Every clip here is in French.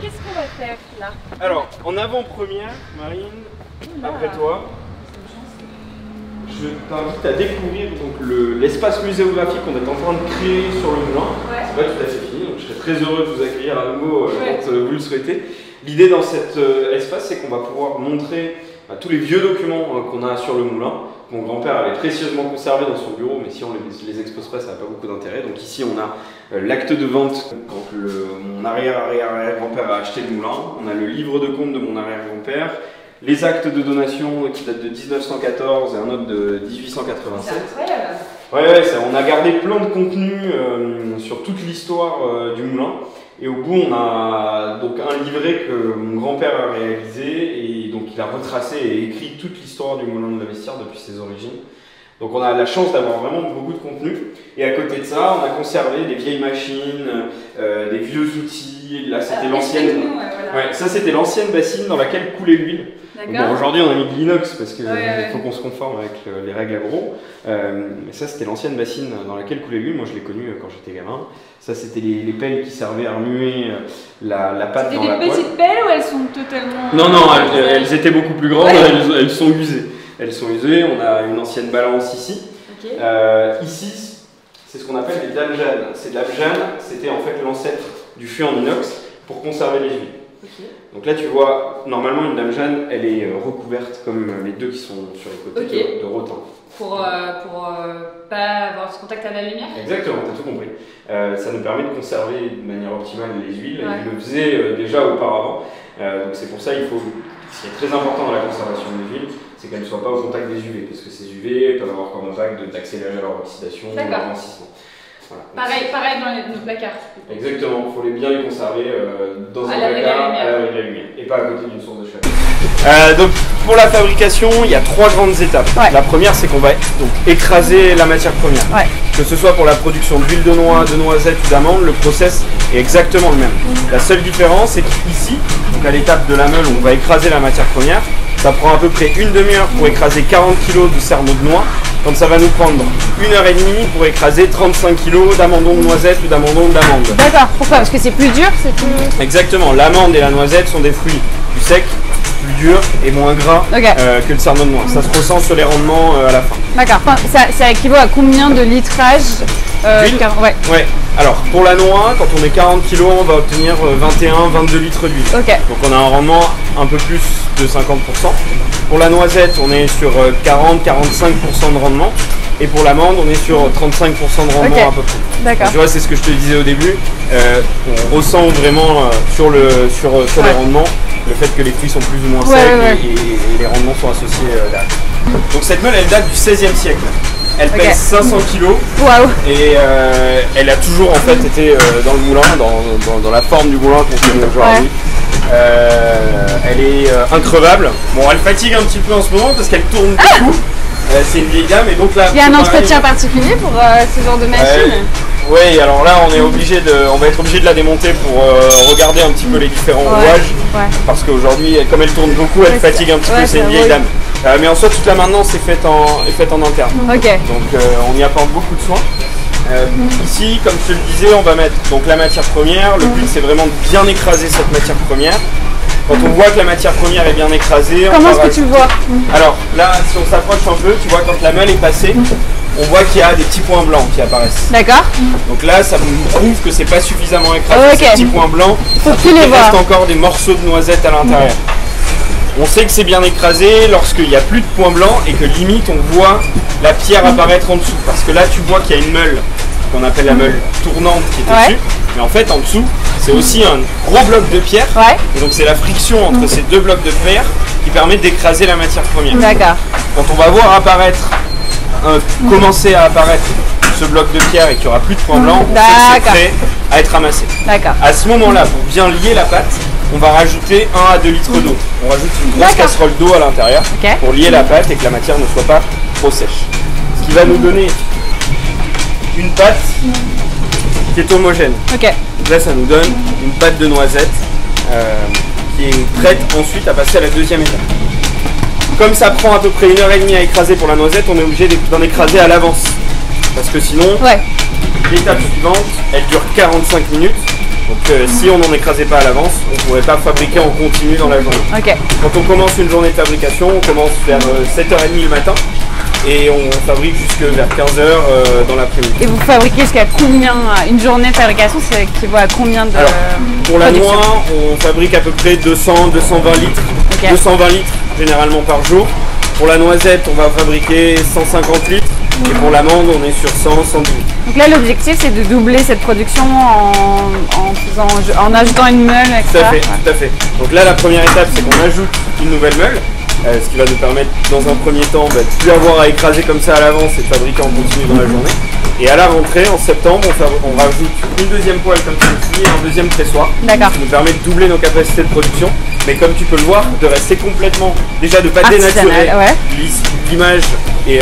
qu'est-ce qu'on va faire là? Alors, en avant-première, Marine, après toi, je t'invite à découvrir l'espace muséographique qu'on est en train de créer sur le moulin. Ouais. C'est pas tout à fait fini, donc je serais très heureux de vous accueillir à nouveau quand vous le souhaitez. L'idée dans cet espace, c'est qu'on va pouvoir montrer tous les vieux documents qu'on a sur le moulin. Mon grand-père avait précieusement conservé dans son bureau, mais si on les expose pas, ça n'a pas beaucoup d'intérêt. Donc ici, on a l'acte de vente quand mon arrière-arrière-grand-père a acheté le moulin. On a le livre de compte de mon arrière-grand-père. Les actes de donation qui datent de 1914 et un autre de 1887. C'est incroyable. Ouais, on a gardé plein de contenu sur toute l'histoire du moulin. Et au bout, on a donc un livret que mon grand-père a réalisé et donc il a retracé et écrit toute l'histoire du moulin de la Vestiaire depuis ses origines. Donc on a la chance d'avoir vraiment beaucoup de contenu. Et à côté de ça, on a conservé des vieilles machines, des vieux outils. Là, c'était l'ancienne. Ouais, ça, c'était l'ancienne bassine dans laquelle coulait l'huile. Bon, aujourd'hui, on a mis de l'inox parce qu'il faut qu'on se conforme avec les règles agro. Mais ça, c'était l'ancienne bassine dans laquelle coulait l'huile. Moi, je l'ai connue quand j'étais gamin. Ça, c'était les pelles qui servaient à remuer la pâte dans la poêle. C'était des petites pelles ou elles sont totalement... Non, elles étaient beaucoup plus grandes. Elles sont usées. Elles sont usées. On a une ancienne balance ici. Okay. Ici, c'est ce qu'on appelle des dames Jeanne. Ces dames Jeanne, c'était en fait l'ancêtre du fût en inox pour conserver les huiles. Okay. Donc là, tu vois, normalement, une dame Jeanne, elle est recouverte comme les deux qui sont sur les côtés de rotin. Pour pas avoir ce contact à la lumière. Exactement, tu as tout compris. Ça nous permet de conserver de manière optimale les huiles. Ils le faisaient déjà auparavant. Donc c'est pour ça qu'il faut... Ce qui est très important dans la conservation des huiles, c'est qu'elles ne soient pas au contact des UV, parce que ces UV peuvent avoir comme impact d'accélérer leur oxydation ou leur rancissement. Voilà. Pareil dans nos placards. Exactement, il faut bien les conserver dans un placard à l'abri de la lumière et pas à côté d'une source de chaleur. Donc pour la fabrication, il y a 3 grandes étapes. Ouais. La première, c'est qu'on va donc écraser la matière première. Ouais. Que ce soit pour la production d'huile de noix, de noisettes ou d'amandes, le process est exactement le même. La seule différence, c'est qu'ici, donc à l'étape de la meule où on va écraser la matière première, ça prend à peu près une demi-heure pour écraser 40 kg de cerneau de noix, quand ça va nous prendre 1h30 pour écraser 35 kg d'amandons de noisettes ou d'amandons d'amandes. D'accord, pourquoi? Parce que c'est plus dur, c'est plus... Exactement, l'amande et la noisette sont des fruits plus secs, plus durs et moins gras que le cerneau de noix. Ça se ressent sur les rendements à la fin. D'accord, ça équivaut à combien de litrage Ouais. Alors pour la noix, quand on est 40 kg, on va obtenir 21-22 litres d'huile. Okay. Donc on a un rendement un peu plus de 50%. Pour la noisette, on est sur 40-45% de rendement. Et pour l'amande, on est sur 35% de rendement à peu près. D'accord. Tu vois, c'est ce que je te disais au début. On ressent vraiment sur les rendements le fait que les fruits sont plus ou moins secs et les rendements sont associés derrière. Donc cette meule, elle date du XVIe siècle. Elle pèse 500 kg et elle a toujours en fait été dans le moulin, dans la forme du moulin qu'on connaît aujourd'hui. Elle est increvable. Bon, elle fatigue un petit peu en ce moment parce qu'elle tourne beaucoup. C'est une vieille dame et donc là... Il y a un entretien particulier pour ce genre de machine? Oui, alors là on va être obligé de la démonter pour regarder un petit peu les différents rouages. Parce qu'aujourd'hui, comme elle tourne beaucoup, elle fatigue un petit peu, c'est une vieille dame. Mais en soi, toute la maintenance est faite en interne. Donc on y apporte beaucoup de soins. Ici, comme je te le disais, on va mettre donc la matière première. Le but, c'est vraiment de bien écraser cette matière première. Quand on voit que la matière première est bien écrasée... Comment est-ce que tu le vois? Alors là, si on s'approche un peu, tu vois quand la meule est passée, on voit qu'il y a des petits points blancs qui apparaissent. D'accord. Donc là, ça nous prouve que c'est pas suffisamment écrasé. Ces petits points blancs, il reste encore des morceaux de noisettes à l'intérieur. On sait que c'est bien écrasé lorsqu'il n'y a plus de points blancs et que limite on voit la pierre apparaître en dessous. Parce que là, tu vois qu'il y a une meule qu'on appelle la meule tournante qui est au-dessus. Mais en fait, en dessous, c'est aussi un gros bloc de pierre. Et donc, c'est la friction entre ces deux blocs de pierre qui permet d'écraser la matière première. D'accord. Quand on va voir commencer à apparaître ce bloc de pierre et qu'il n'y aura plus de points blancs, on sait que c'est prêt à être amassé. À ce moment-là, pour bien lier la pâte, on va rajouter 1 à 2 litres d'eau. On rajoute une grosse casserole d'eau à l'intérieur pour lier la pâte et que la matière ne soit pas trop sèche. Ce qui va nous donner une pâte qui est homogène. Là, ça nous donne une pâte de noisette qui est prête ensuite à passer à la deuxième étape. Comme ça prend à peu près 1h30 à écraser pour la noisette, on est obligé d'en écraser à l'avance. Parce que sinon, l'étape suivante, elle dure 45 minutes. Donc si on n'en écrasait pas à l'avance, on ne pourrait pas fabriquer en continu dans la journée. Okay. Quand on commence une journée de fabrication, on commence vers 7h30 le matin et on fabrique jusque vers 15h dans l'après-midi. Et vous fabriquez jusqu'à combien? Une journée de fabrication, c'est équivaut à combien de Alors, pour la noix, on fabrique à peu près 200-220 litres. Okay. 220 litres généralement par jour. Pour la noisette, on va fabriquer 150 litres. Et pour l'amande, on est sur 100-110 litres. Donc là, l'objectif, c'est de doubler cette production en ajoutant une meule, etc. Tout à fait. Donc là, la première étape, c'est qu'on ajoute une nouvelle meule. Ce qui va nous permettre dans un premier temps de ne plus avoir à écraser comme ça à l'avance et de fabriquer en continu dans la journée. Et à la rentrée, en septembre, on rajoute une deuxième poêle comme celle-ci et un deuxième pressoir. D'accord. Ça nous permet de doubler nos capacités de production. Mais comme tu peux le voir, de rester complètement, déjà de ne pas dénaturer l'image et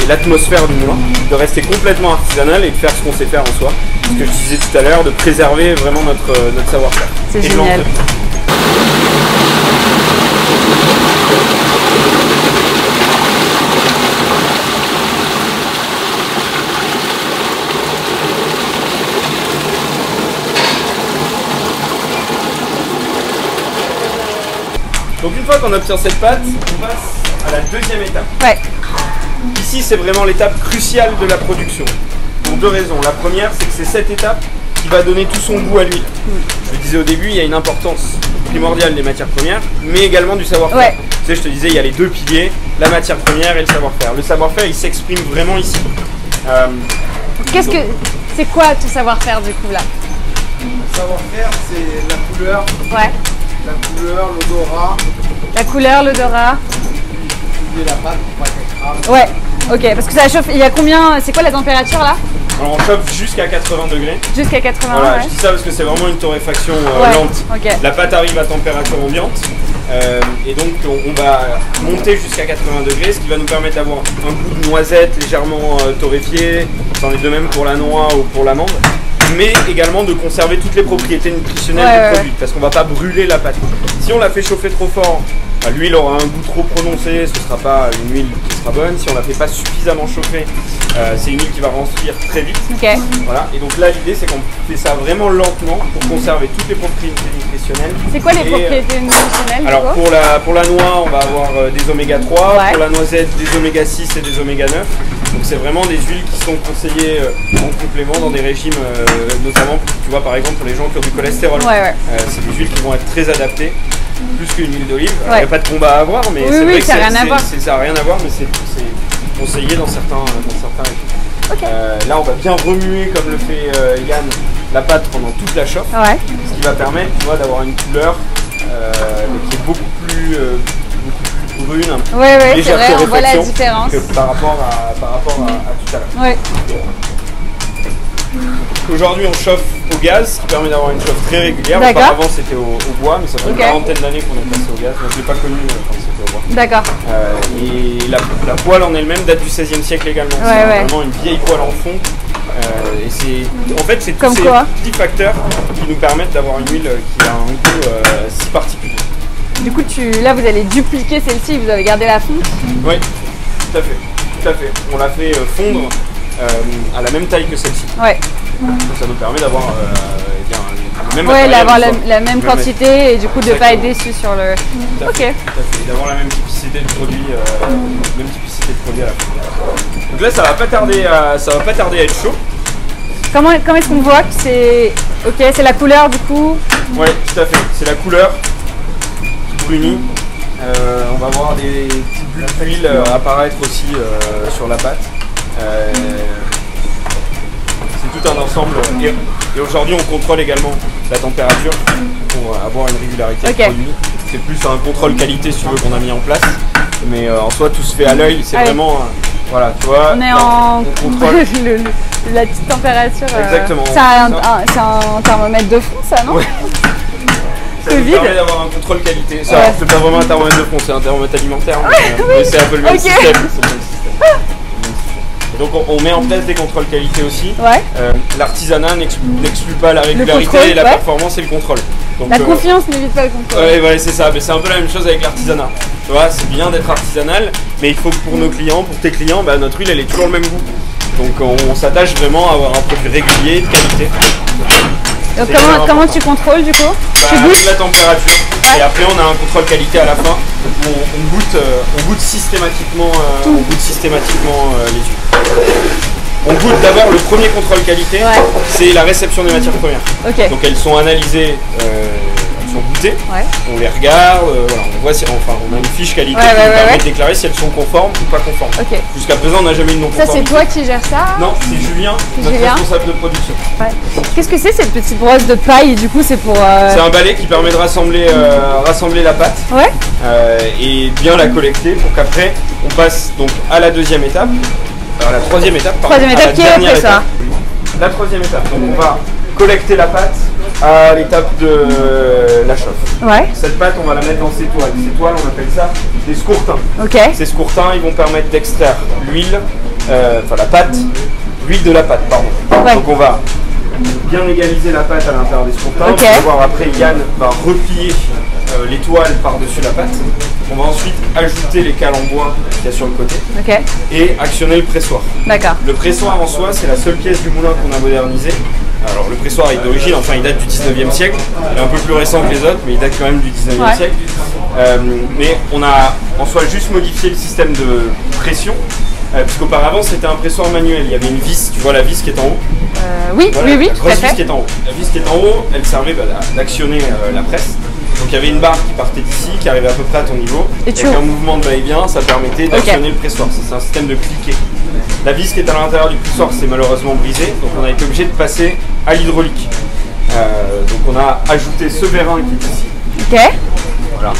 l'atmosphère du moulin, de rester complètement artisanal et de faire ce qu'on sait faire en soi. Ce que je disais tout à l'heure, de préserver vraiment notre savoir-faire. C'est génial. Donc une fois qu'on obtient cette pâte, on passe à la deuxième étape. Ouais. Ici, c'est vraiment l'étape cruciale de la production. Pour deux raisons. La première, c'est que c'est cette étape qui va donner tout son goût à l'huile. Je le disais au début, il y a une importance primordiale des matières premières, mais également du savoir-faire. Ouais. Tu sais, je te disais, il y a les deux piliers, la matière première et le savoir-faire. Le savoir-faire, il s'exprime vraiment ici. C'est quoi ton savoir-faire du coup là? Le savoir-faire, c'est la couleur. Ouais. La couleur, l'odorat. La couleur, l'odorat. Et la pâte pour pas qu'elle crame. Ouais, ok, parce que ça chauffe. Il y a combien? C'est quoi la température là? Alors on chauffe jusqu'à 80 degrés. Jusqu'à 80 voilà, ouais. Je dis ça parce que c'est vraiment une torréfaction lente. Okay. La pâte arrive à température ambiante. Et donc on va monter jusqu'à 80 degrés, ce qui va nous permettre d'avoir un goût de noisette légèrement torréfié. C'en est de même pour la noix ou pour l'amande. Mais également de conserver toutes les propriétés nutritionnelles du produit, parce qu'on ne va pas brûler la pâte. Si on la fait chauffer trop fort, l'huile aura un goût trop prononcé, ce ne sera pas une huile qui sera bonne. Si on ne la fait pas suffisamment chauffer, c'est une huile qui va renflouir très vite. Okay. Voilà. Et donc là, l'idée, c'est qu'on fait ça vraiment lentement pour conserver toutes les propriétés nutritionnelles. C'est quoi les propriétés nutritionnelles? Alors pour la noix, on va avoir des oméga 3, pour la noisette, des oméga 6 et des oméga 9. Donc c'est vraiment des huiles qui sont conseillées en complément dans des régimes, notamment tu vois par exemple pour les gens qui ont du cholestérol. C'est des huiles qui vont être très adaptées, plus qu'une huile d'olive. Il n'y a pas de combat à avoir, mais c'est vrai que ça n'a rien à voir, mais c'est conseillé dans certains régimes. Okay. Là on va bien remuer comme le fait Yann la pâte pendant toute la chauffe, ce qui va permettre d'avoir une couleur qui est beaucoup plus brune, c'est vrai, on voit la différence que par rapport à tout à l'heure. Ouais. Aujourd'hui on chauffe au gaz, ce qui permet d'avoir une chauffe très régulière. Auparavant c'était au bois, mais ça fait une quarantaine d'années qu'on est passé au gaz. Moi je ne l'ai pas connu quand c'était au bois. D'accord. Et la poêle en elle-même date du XVIe siècle également. C'est vraiment une vieille poêle en fonte. Et c'est tous ces petits facteurs qui nous permettent d'avoir une huile qui a un goût si particulier. Du coup, là vous allez dupliquer celle-ci, vous avez gardé la fonte? Oui, tout à fait. On l'a fait fondre à la même taille que celle-ci. Ouais. Donc ça nous permet d'avoir le même matériel. La même quantité et du coup de ne pas être déçu sur le... Tout à fait. D'avoir la même typicité de produit, à la fin. Donc là ça va pas tarder à être chaud. Comment est-ce qu'on voit que c'est... Ok, c'est la couleur du coup? Oui, tout à fait. C'est la couleur brunie. On va voir des petites bulles d'huile apparaître aussi sur la pâte. C'est tout un ensemble. Et aujourd'hui, on contrôle également la température pour avoir une régularité de produit. C'est plus un contrôle qualité, si tu veux, qu'on a mis en place. Mais en soi, tout se fait à l'œil. C'est vraiment... voilà, tu vois. On est en contrôle. La petite température. Exactement. C'est un thermomètre de fond, ça, non? Ça nous permet d'avoir un contrôle qualité. Ça, c'est pas vraiment un thermomètre de fond, c'est un thermomètre alimentaire. Mais c'est un peu le même système. Donc on met en place des contrôles qualité aussi. L'artisanat n'exclut pas la régularité, et la performance et le contrôle. Donc, la confiance n'évite pas le contrôle. Ouais, c'est ça. Mais c'est un peu la même chose avec l'artisanat. Tu vois, c'est bien d'être artisanal, mais il faut que pour nos clients, pour tes clients, notre huile elle ait toujours le même goût. Donc on s'attache vraiment à avoir un produit régulier, de qualité. Comment tu contrôles du coup? Tu goûtes la température et après on a un contrôle qualité à la fin. On goûte systématiquement, les huiles. On goûte d'abord le premier contrôle qualité, c'est la réception des matières premières. Donc elles sont analysées, elles sont goûtées, on les regarde, voilà, on voit si, on a une fiche qualité qui nous permet de déclarer si elles sont conformes ou pas conformes. Jusqu'à présent on n'a jamais eu de non conformité. Ça c'est toi qui gères ça? Non, c'est Julien, notre responsable de production. Qu'est-ce que c'est cette petite brosse de paille? Du coup c'est pour... C'est un balai qui permet de rassembler la pâte et bien la collecter pour qu'après on passe donc à la deuxième étape. Alors, la troisième étape, qui est le pressoir. La troisième étape, donc on va collecter la pâte à l'étape de la chauffe. Cette pâte, on va la mettre dans ces toiles. Ces toiles, on appelle ça des scourtins. Ces scourtins, ils vont permettre d'extraire l'huile, la pâte, l'huile de la pâte, pardon. Donc on va bien égaliser la pâte à l'intérieur des scourtins. Vous allez voir après, Yann va replier les toiles par-dessus la pâte. On va ensuite ajouter les cales en bois qu'il y a sur le côté et actionner le pressoir. Le pressoir en soi, c'est la seule pièce du moulin qu'on a modernisé. Alors le pressoir est d'origine, enfin il date du 19e siècle, il est un peu plus récent que les autres, mais il date quand même du 19e siècle. Mais on a en soi juste modifié le système de pression, puisqu'auparavant c'était un pressoir manuel, il y avait une vis, tu vois la vis qui est en haut? Oui, La grosse vis qui est en haut. La vis qui est en haut, elle servait d'actionner la presse. Donc il y avait une barre qui partait d'ici, qui arrivait à peu près à ton niveau. Et avec un mouvement de va-et-vient, ça permettait d'actionner le pressoir. C'est un système de cliquet. La vis qui est à l'intérieur du pressoir s'est malheureusement brisée, donc on a été obligé de passer à l'hydraulique. Donc on a ajouté ce vérin qui est ici. Voilà.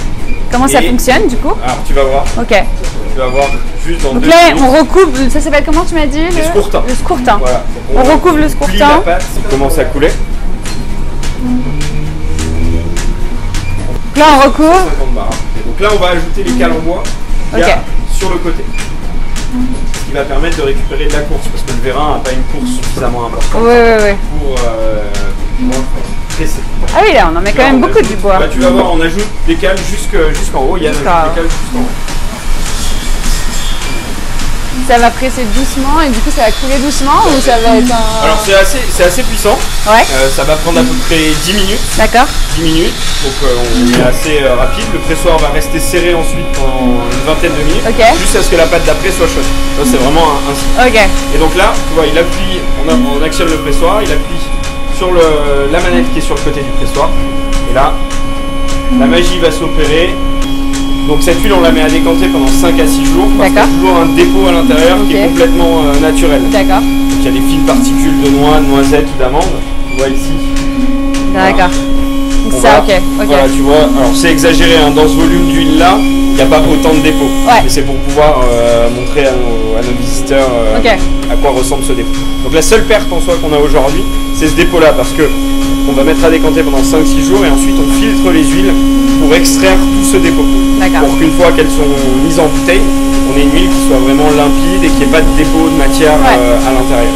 Comment ça fonctionne du coup? Alors tu vas voir. Tu vas voir juste dans donc là on recouvre, ça s'appelle comment tu m'as dit? Le scourtin. Le scourtin. Voilà. On recouvre le scourtin. La pâte commence à couler. Là on recouvre. Donc là on va ajouter les cales en bois sur le côté. Ce qui va permettre de récupérer de la course parce que le vérin n'a pas une course suffisamment importante pour presser. Ah oui, là on en met quand même beaucoup du bois. Tu vas voir, on ajoute des cales jusqu'en haut. Il y a des cales jusqu'en haut. Ça va presser doucement et du coup ça va couler doucement ou ça va être un... Alors c'est assez puissant, ça va prendre à peu près 10 minutes. 10 minutes, donc on est assez rapide. Le pressoir va rester serré ensuite pendant une vingtaine de minutes, jusqu'à ce que la pâte d'après soit chaude. C'est vraiment un cycle. Et donc là, tu vois, il appuie, on actionne le pressoir, il appuie sur la manette qui est sur le côté du pressoir. Et là, la magie va s'opérer. Donc cette huile on la met à décanter pendant 5 à 6 jours parce qu'il y a toujours un dépôt à l'intérieur qui est complètement naturel. Donc il y a des fines particules de noix, de noisettes ou d'amandes. Tu vois ici. Voilà, tu vois, alors c'est exagéré, hein, dans ce volume d'huile là, il n'y a pas autant de dépôt. Mais c'est pour pouvoir montrer à nos visiteurs à quoi ressemble ce dépôt. Donc la seule perte en soi qu'on a aujourd'hui, c'est ce dépôt là parce que on va mettre à décanter pendant 5-6 jours et ensuite on filtre les huiles pour extraire tout ce dépôt. Pour qu'une fois qu'elles sont mises en bouteille, on ait une huile qui soit vraiment limpide et qu'il n'y ait pas de dépôt de matière à l'intérieur.